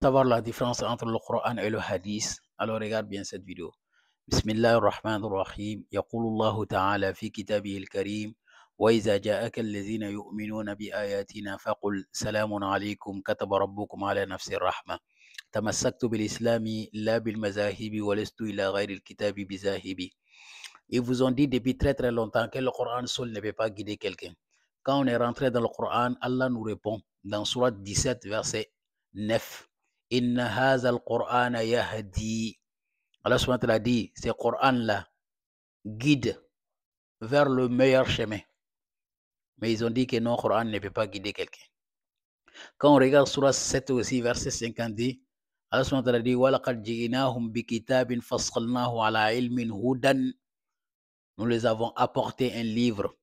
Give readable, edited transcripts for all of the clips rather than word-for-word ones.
Savoir la différence entre le Coran et le Hadith, alors regarde bien cette vidéo. Bismillah ar-Rahman ar-Rahim. يقول الله تعالى في كتابه الكريم وإذا جاءك الذين يؤمنون بآياتنا فقل سلام عليكم كتب ربكم على نفس الرحمة تمسكت بالإسلام لا بالمذاهب ولست إلى غير الكتاب بذاهب. Ils vous ont dit depuis très très longtemps que le Coran seul ne peut pas guider quelqu'un. Quand on est rentré dans le Coran, Allah nous répond dans Surat 17, verset 9. Inna hazal Qur'an yahdi. Allah subhanahu wa ta'ala dit, ce Coran-là guide vers le meilleur chemin. Mais ils ont dit que non, le Coran ne peut pas guider quelqu'un. Quand on regarde Surat 7 aussi, verset 50, Allah subhanahu wa ta'ala dit, وَلَقَدْ جِئِنَاهُمْ بِكِتَابٍ فَصَّلْنَاهُ عَلَى عِلْمٍ هُدًى. Nous les avons apporté un livre.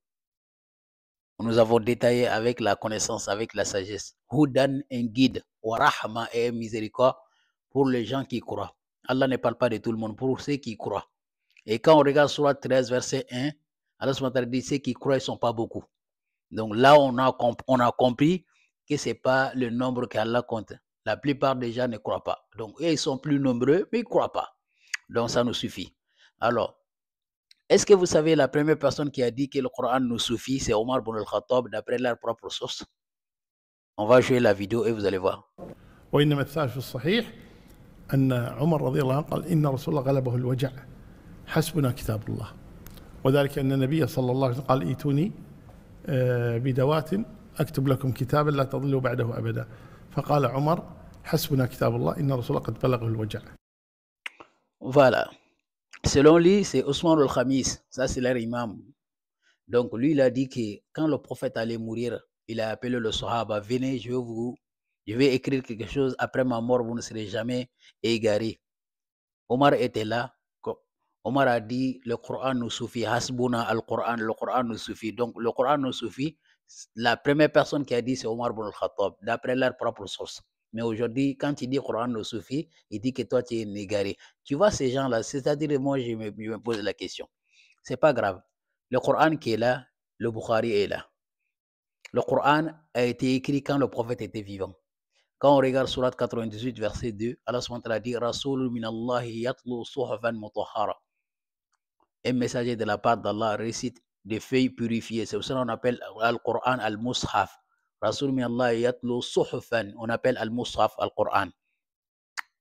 Nous avons détaillé avec la connaissance, avec la sagesse. Hudan, un guide. Wa rahma, et miséricorde pour les gens qui croient. Allah ne parle pas de tout le monde, pour ceux qui croient. Et quand on regarde Surat 13, verset 1, Allah subhanahu wa ta'ala dit ceux qui croient, ils ne sont pas beaucoup. Donc là, on a compris que ce n'est pas le nombre qu'Allah compte. La plupart des gens ne croient pas. Donc, ils sont plus nombreux, mais ils ne croient pas. Donc, ça nous suffit. Alors, est-ce que vous savez la première personne qui a dit que le Coran nous suffit, c'est Omar ibn al-Khattab, d'après leur propre source? On va jouer la vidéo et vous allez voir. وإنما الثالث في الصحيح أن عمر رضي الله عنه قال إن رسول الله غلبه الوجع حسبنا كتاب الله، وذلك أن النبي صلى الله عليه وسلم قال ائتوني بدوات أكتب لكم كتابا لا تضلوا بعده أبدا، فقال عمر حسبنا كتاب الله إن رسول الله قد بلغه الوجع. Voilà. Selon lui, c'est Ousmane al-Khamis. Ça, c'est leur imam. Donc, lui, il a dit que quand le prophète allait mourir, il a appelé le Sahaba, venez, je vais écrire quelque chose. Après ma mort, vous ne serez jamais égarés. Omar était là. Omar a dit, le Coran nous suffit. Hasbuna al-Quran, le Coran nous suffit. Donc, le Coran nous suffit. La première personne qui a dit, c'est Omar ibn al-Khattab, d'après leur propre source. Mais aujourd'hui, quand il dit Coran nous suffit, il dit que toi, tu es un égaré. Tu vois ces gens-là, c'est-à-dire, moi, je me pose la question. C'est pas grave. Le Coran qui est là, le Bukhari est là. Le Coran a été écrit quand le prophète était vivant. Quand on regarde Surat 98, verset 2, Allah subhanahu wa ta'ala dit Rasoul minallahi yatlu suhufan mutahhara. Un messager de la part d'Allah récite des feuilles purifiées. C'est pour ça qu'on appelle Al-Qur'an Al-Mushaf. Rasoul minallahi yatlu suhufan. On appelle Al-Mushaf Al-Qur'an.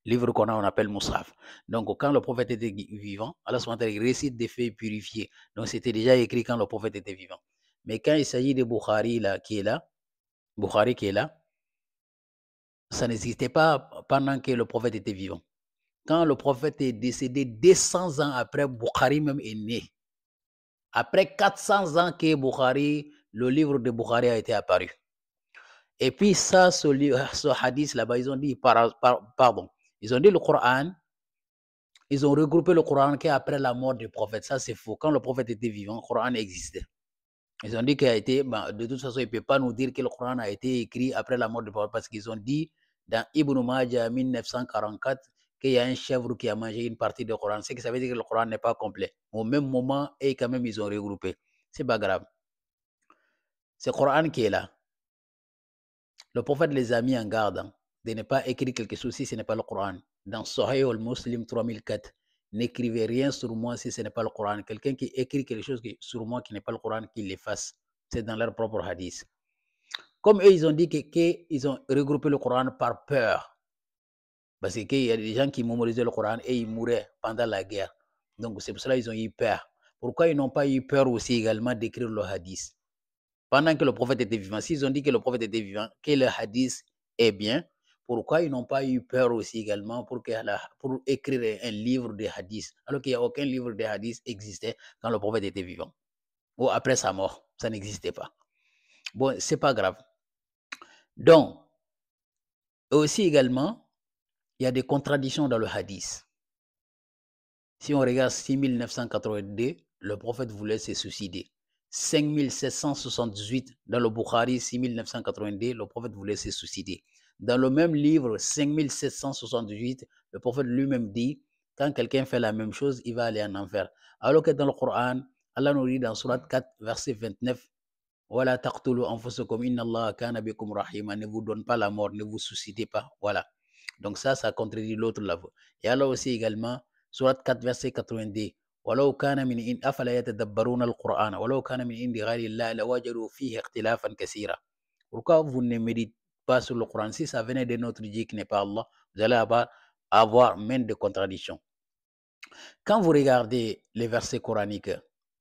Livre qu'on a, on appelle Mushaf. Donc, quand le prophète était vivant, Allah subhanahu wa ta'ala récite des feuilles purifiées. Donc, c'était déjà écrit quand le prophète était vivant. Mais quand il s'agit de Bukhari là, qui est là, ça n'existait pas pendant que le prophète était vivant. Quand le prophète est décédé 200 ans après, Bukhari même est né. Après 400 ans que Bukhari, le livre de Bukhari a été apparu. Et puis ça, ce hadith là-bas, ils ont dit, pardon, ils ont dit le Coran, ils ont regroupé le Coran qu'après la mort du prophète. Ça, c'est faux. Quand le prophète était vivant, le Coran existait. Ils ont dit qu'il a été, de toute façon, il ne peut pas nous dire que le Coran a été écrit après la mort du prophète parce qu'ils ont dit dans Ibn Majah 1944 qu'il y a un chèvre qui a mangé une partie du Coran. C'est que ça veut dire que le Coran n'est pas complet. Au même moment, et quand même, ils ont regroupé. C'est pas grave. C'est le Coran qui est là. Le prophète les a mis en garde de ne pas écrire quelque chose si ce n'est pas le Coran. Dans Sahih al-Muslim 3004, n'écrivez rien sur moi si ce n'est pas le Coran. Quelqu'un qui écrit quelque chose sur moi qui n'est pas le Coran, qu'il l'efface. C'est dans leur propre hadith. Comme eux, ils ont dit qu'ils ont regroupé le Coran par peur. Parce qu'il y a des gens qui mémorisaient le Coran et ils mouraient pendant la guerre. Donc c'est pour cela qu'ils ont eu peur. Pourquoi ils n'ont pas eu peur aussi également d'écrire le hadith? Pendant que le prophète était vivant, s'ils ont dit que le prophète était vivant, que le hadith est bien, pourquoi ils n'ont pas eu peur aussi également pour écrire un livre de hadith, alors qu'il n'y a aucun livre de hadith existait quand le prophète était vivant ou après sa mort? Ça n'existait pas. Bon, c'est pas grave. Donc, aussi également, il y a des contradictions dans le hadith. Si on regarde 6982, le prophète voulait se suicider. 5778 dans le Bukhari, 6982, le prophète voulait se suicider. Dans le même livre, 5778, le prophète lui-même dit, quand quelqu'un fait la même chose, il va aller en enfer. Alors que dans le Coran, Allah nous dit dans Surat 4, verset 29, Wala taqtulu anfusakum inna Allah kana bikum rahima. Ne vous donne pas la mort, ne vous suicidez pas. Voilà. Donc ça contredit l'autre là. Et alors aussi également, surat 4, verset 82. ولو كان من إن أفلا يتدبرون القرآن ولو كان من عند غير الله لوجدوا فيه اختلافا كثيرا. Pourquoi vous ne méditez pas sur le Coran? Si ça venait de notre Dieu qui n'est pas Allah, vous allez avoir maintes de contradictions. Quand vous regardez les versets coraniques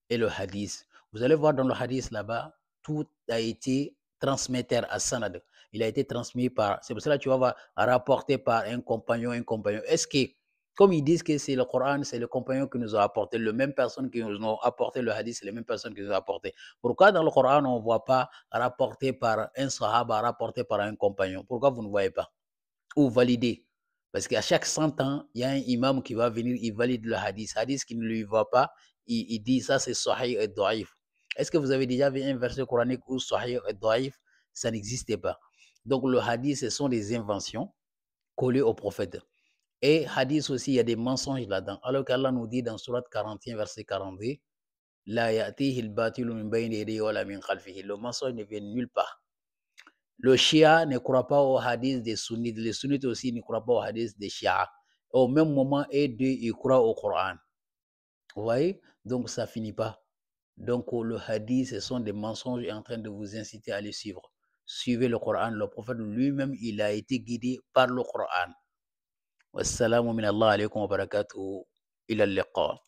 et le hadith, vous allez voir dans le hadith là-bas, tout a été transmetteur à sanad. Il a été transmis par, c'est pour cela que tu vas rapporter par un compagnon. Est-ce que, comme ils disent que c'est le Coran, c'est le compagnon qui nous a apporté, les mêmes personnes qui nous ont apporté le hadith, c'est les mêmes personnes qui nous ont apporté. Pourquoi dans le Coran, on ne voit pas rapporté par un sahaba, rapporté par un compagnon? Pourquoi vous ne voyez pas? Ou validé? Parce qu'à chaque 100 ans, il y a un imam qui va venir, il valide le hadith. Hadith qui ne lui va pas, il dit ça c'est sahih et daif. Est-ce que vous avez déjà vu un verset coranique où sahih et daif? Ça n'existait pas. Donc le hadith, ce sont des inventions collées au prophète. Et hadith aussi, il y a des mensonges là-dedans. Alors qu'Allah nous dit dans Surat 41, verset 42, La ya'tihi al-batilu min bayni yadayhi wa la min khalfihi. Le mensonge ne vient nulle part. Le Shia ne croit pas au hadith des sunnites. Les sunnites aussi ne croient pas au hadith des Shia. Au même moment, eux deux, ils croient au Coran. Vous voyez? Donc, ça finit pas. Donc, le hadith, ce sont des mensonges en train de vous inciter à les suivre. Suivez le Coran. Le prophète lui-même, il a été guidé par le Coran. Wassalamu min Allah alaykum wa barakatuhu. Ila al-liqa.